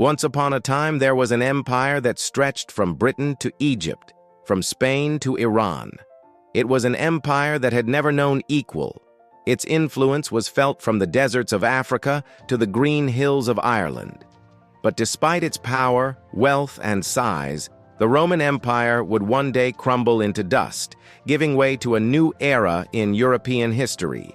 Once upon a time, there was an empire that stretched from Britain to Egypt, from Spain to Iran. It was an empire that had never known equal. Its influence was felt from the deserts of Africa to the green hills of Ireland. But despite its power, wealth, and size, the Roman Empire would one day crumble into dust, giving way to a new era in European history.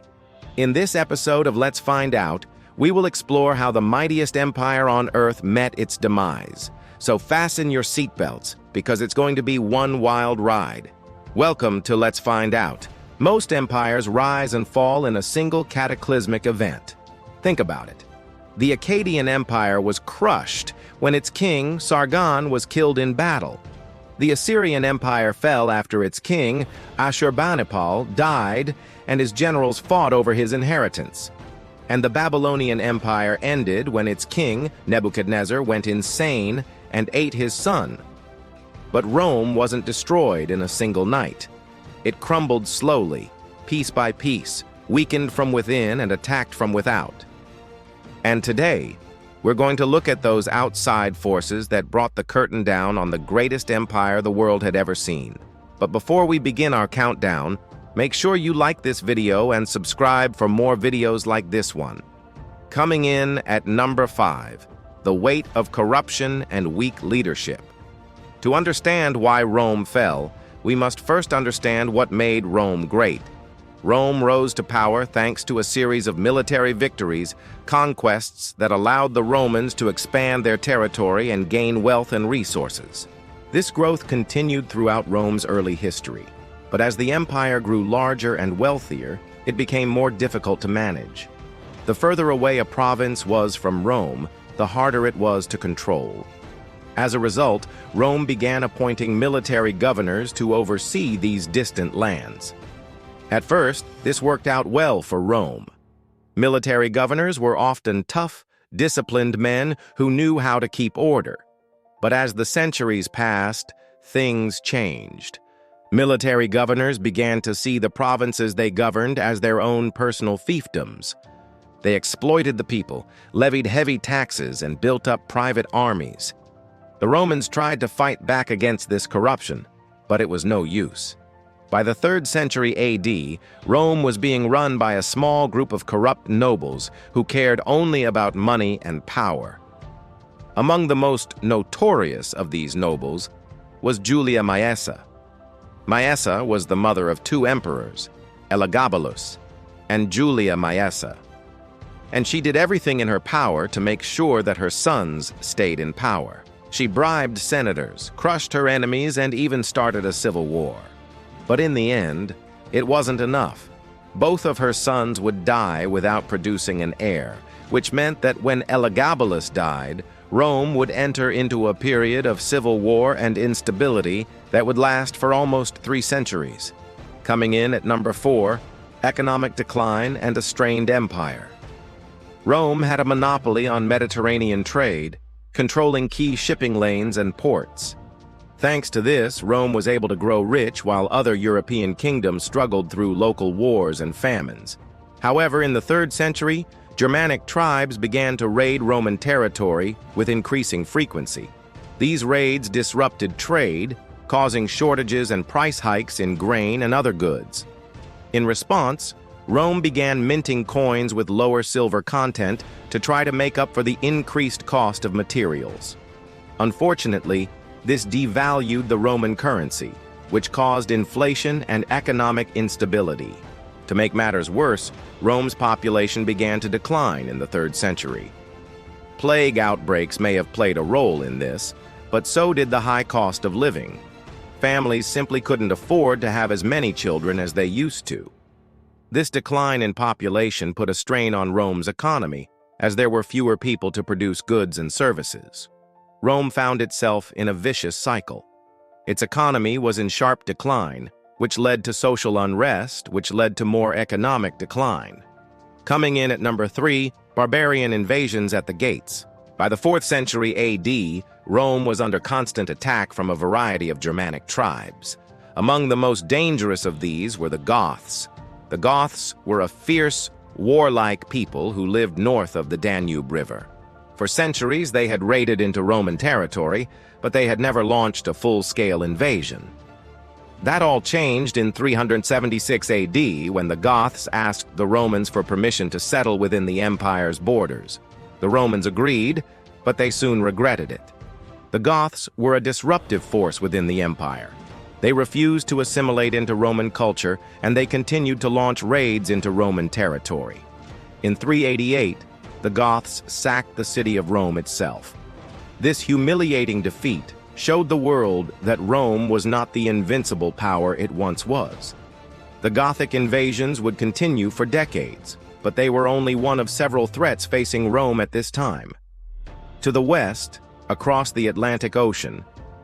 In this episode of Let's Find Out, we will explore how the mightiest empire on Earth met its demise. So fasten your seatbelts, because it's going to be one wild ride. Welcome to Let's Find Out. Most empires rise and fall in a single cataclysmic event. Think about it. The Akkadian Empire was crushed when its king, Sargon, was killed in battle. The Assyrian Empire fell after its king, Ashurbanipal, died, and his generals fought over his inheritance. And the Babylonian Empire ended when its king, Nebuchadnezzar, went insane and ate his son. But Rome wasn't destroyed in a single night. It crumbled slowly, piece by piece, weakened from within and attacked from without. And today, we're going to look at those outside forces that brought the curtain down on the greatest empire the world had ever seen. But before we begin our countdown, make sure you like this video and subscribe for more videos like this one. Coming in at number 5, the weight of corruption and weak leadership. To understand why Rome fell, we must first understand what made Rome great. Rome rose to power thanks to a series of military victories, conquests that allowed the Romans to expand their territory and gain wealth and resources. This growth continued throughout Rome's early history. But as the empire grew larger and wealthier, it became more difficult to manage. The further away a province was from Rome, the harder it was to control. As a result, Rome began appointing military governors to oversee these distant lands. At first, this worked out well for Rome. Military governors were often tough, disciplined men who knew how to keep order. But as the centuries passed, things changed. Military governors began to see the provinces they governed as their own personal fiefdoms. They exploited the people, levied heavy taxes, and built up private armies. The Romans tried to fight back against this corruption, but it was no use. By the 3rd century AD, Rome was being run by a small group of corrupt nobles who cared only about money and power. Among the most notorious of these nobles was Julia Maessa. Maessa was the mother of 2 emperors, Elagabalus and Julia Maessa. And she did everything in her power to make sure that her sons stayed in power. She bribed senators, crushed her enemies, and even started a civil war. But in the end, it wasn't enough. Both of her sons would die without producing an heir, which meant that when Elagabalus died, Rome would enter into a period of civil war and instability that would last for almost 3 centuries. Coming in at number 4, economic decline and a strained empire. Rome had a monopoly on Mediterranean trade, controlling key shipping lanes and ports. Thanks to this, Rome was able to grow rich while other European kingdoms struggled through local wars and famines. However, in the 3rd century, Germanic tribes began to raid Roman territory with increasing frequency. These raids disrupted trade, causing shortages and price hikes in grain and other goods. In response, Rome began minting coins with lower silver content to try to make up for the increased cost of materials. Unfortunately, this devalued the Roman currency, which caused inflation and economic instability. To make matters worse, Rome's population began to decline in the 3rd century. Plague outbreaks may have played a role in this, but so did the high cost of living. Families simply couldn't afford to have as many children as they used to. This decline in population put a strain on Rome's economy, as there were fewer people to produce goods and services. Rome found itself in a vicious cycle. Its economy was in sharp decline, which led to social unrest, which led to more economic decline. Coming in at number 3, barbarian invasions at the gates. By the 4th century AD, Rome was under constant attack from a variety of Germanic tribes. Among the most dangerous of these were the Goths. The Goths were a fierce, warlike people who lived north of the Danube River. For centuries, they had raided into Roman territory, but they had never launched a full-scale invasion. That all changed in 376 AD when the Goths asked the Romans for permission to settle within the empire's borders. The Romans agreed, but they soon regretted it. The Goths were a disruptive force within the empire. They refused to assimilate into Roman culture, and they continued to launch raids into Roman territory. In 388, the Goths sacked the city of Rome itself. This humiliating defeat showed the world that Rome was not the invincible power it once was. The Gothic invasions would continue for decades, but they were only one of several threats facing Rome at this time. To the west, across the Atlantic Ocean,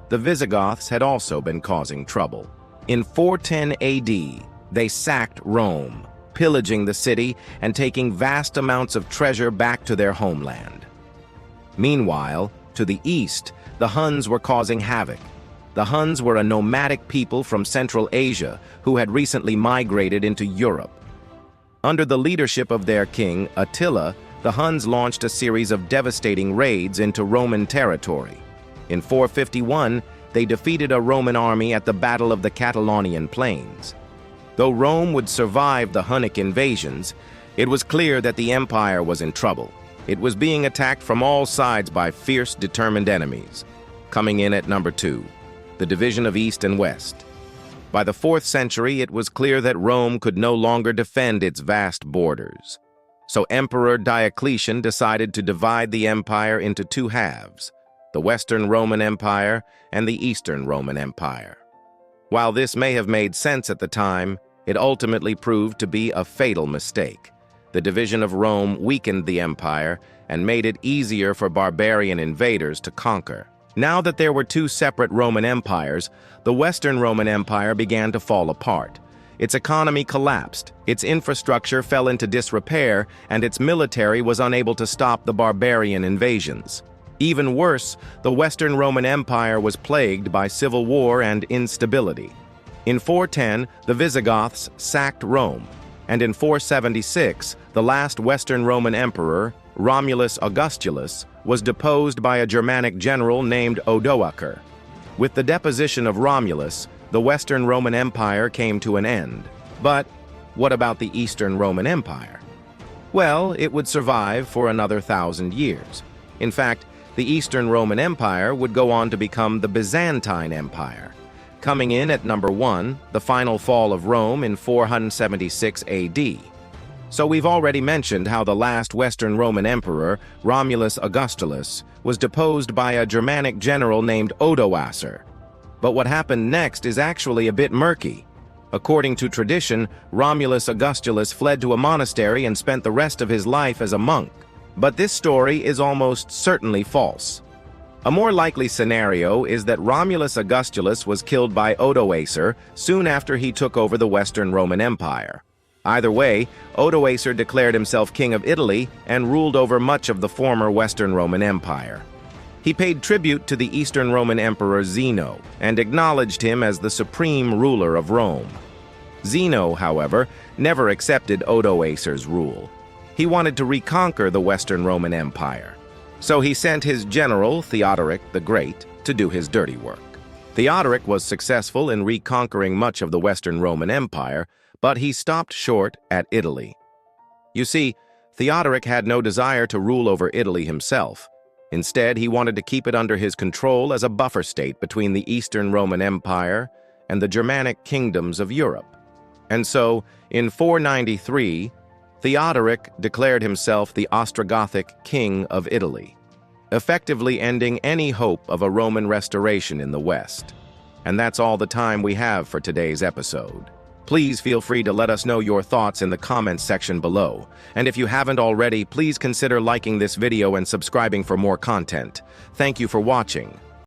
the Visigoths had also been causing trouble. In 410 AD, they sacked Rome, pillaging the city and taking vast amounts of treasure back to their homeland. Meanwhile, to the east, the Huns were causing havoc. The Huns were a nomadic people from Central Asia who had recently migrated into Europe. Under the leadership of their king, Attila, the Huns launched a series of devastating raids into Roman territory. In 451, they defeated a Roman army at the Battle of the Catalonian Plains. Though Rome would survive the Hunnic invasions, it was clear that the empire was in trouble. It was being attacked from all sides by fierce, determined enemies. Coming in at number 2, the division of East and West. By the 4th century, it was clear that Rome could no longer defend its vast borders. So Emperor Diocletian decided to divide the empire into 2 halves, the Western Roman Empire and the Eastern Roman Empire. While this may have made sense at the time, it ultimately proved to be a fatal mistake. The division of Rome weakened the empire and made it easier for barbarian invaders to conquer. Now that there were 2 separate Roman empires, the Western Roman Empire began to fall apart. Its economy collapsed, its infrastructure fell into disrepair, and its military was unable to stop the barbarian invasions. Even worse, the Western Roman Empire was plagued by civil war and instability. In 410, the Visigoths sacked Rome, and in 476, the last Western Roman emperor, Romulus Augustulus, was deposed by a Germanic general named Odoacer. With the deposition of Romulus, the Western Roman Empire came to an end. But what about the Eastern Roman Empire? Well, it would survive for another 1,000 years. In fact, the Eastern Roman Empire would go on to become the Byzantine Empire. Coming in at number 1, the final fall of Rome in 476 AD. So we've already mentioned how the last Western Roman emperor, Romulus Augustulus, was deposed by a Germanic general named Odoacer. But what happened next is actually a bit murky. According to tradition, Romulus Augustulus fled to a monastery and spent the rest of his life as a monk. But this story is almost certainly false. A more likely scenario is that Romulus Augustulus was killed by Odoacer soon after he took over the Western Roman Empire. Either way, Odoacer declared himself king of Italy and ruled over much of the former Western Roman Empire. He paid tribute to the Eastern Roman Emperor Zeno and acknowledged him as the supreme ruler of Rome. Zeno, however, never accepted Odoacer's rule. He wanted to reconquer the Western Roman Empire. So he sent his general, Theodoric the Great, to do his dirty work. Theodoric was successful in reconquering much of the Western Roman Empire, but he stopped short at Italy. You see, Theodoric had no desire to rule over Italy himself. Instead, he wanted to keep it under his control as a buffer state between the Eastern Roman Empire and the Germanic kingdoms of Europe. And so, in 493, Theodoric declared himself the Ostrogothic King of Italy, effectively ending any hope of a Roman restoration in the West. And that's all the time we have for today's episode. Please feel free to let us know your thoughts in the comments section below. And if you haven't already, please consider liking this video and subscribing for more content. Thank you for watching.